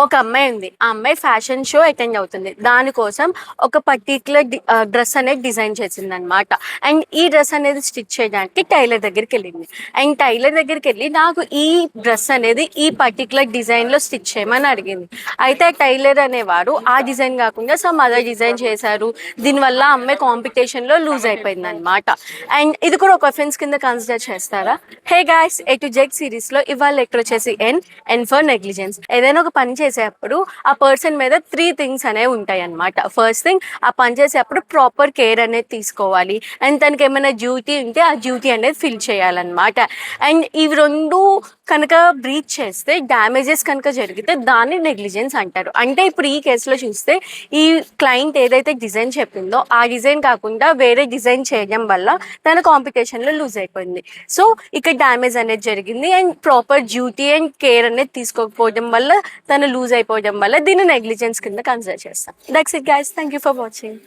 ఒక అమ్మాయి ఉంది. ఆ అమ్మాయి ఫ్యాషన్ షో అటెండ్ అవుతుంది. దానికోసం ఒక పర్టిక్యులర్ డ్రెస్ అనేది డిజైన్ చేసిందనమాట. అండ్ ఈ డ్రెస్ అనేది స్టిచ్ చేయడానికి టైలర్ దగ్గరికెళ్ళింది. అండ్ టైలర్ దగ్గరికెళ్ళి నాకు ఈ డ్రెస్ అనేది ఈ పర్టిక్యులర్ డిజైన్‌లో స్టిచ్ చేయమని అడిగింది. అయితే టైలర్ అనేవారు ఆ డిజైన్ కాకుండా సమ్ అదర్ డిజైన్ చేశారు. దీనివల్ల ఆ అమ్మాయి కాంపిటీషన్‌లో లూజ్ అయిపోయిందనమాట. అండ్ ఇది కూడా ఒక అఫెన్స్ కింద కన్సిడర్ చేస్తారా? Hey guys, A to Z సిరీస్‌లో ఇవాళ లెక్చర్ వచ్చేసి ఎన్ ఫర్ నెగ్లిజెన్స్. ఏదైనా ఒక పని చేసేటప్పుడు ఆ పర్సన్ మీద 3 థింగ్స్ అనేవి ఉంటాయి అన్నమాట. ఫస్ట్ థింగ్, ఆ పని చేసేటప్పుడు ప్రాపర్ కేర్ అనేది తీసుకోవాలి. అండ్ తనకి ఏమైనా డ్యూటీ ఉంటే ఆ డ్యూటీ అనేది ఫిల్ చేయాలన్నమాట. అండ్ ఇవి 2 కనుక బ్రీచ్ చేస్తే డ్యామేజెస్ కనుక జరిగితే దాన్ని నెగ్లిజెన్స్ అంటారు. అంటే ఇప్పుడు ఈ కేసులో చూస్తే ఈ క్లయింట్ ఏదైతే డిజైన్ చెప్పిందో ఆ డిజైన్ కాకుండా వేరే డిజైన్ చేయడం వల్ల తన కాంపిటీషన్లో లూజ్ అయిపోయింది. సో ఇక్కడ డ్యామేజ్ అనేది జరిగింది. And proper duty and care అనేది తీసుకోకపోవడం వల్ల తను లూజ్ అయిపోవడం వల్ల దీన్ని నెగ్లిజెన్స్ కింద కన్సిడర్ చేస్తాం. That's it guys, thank you for watching.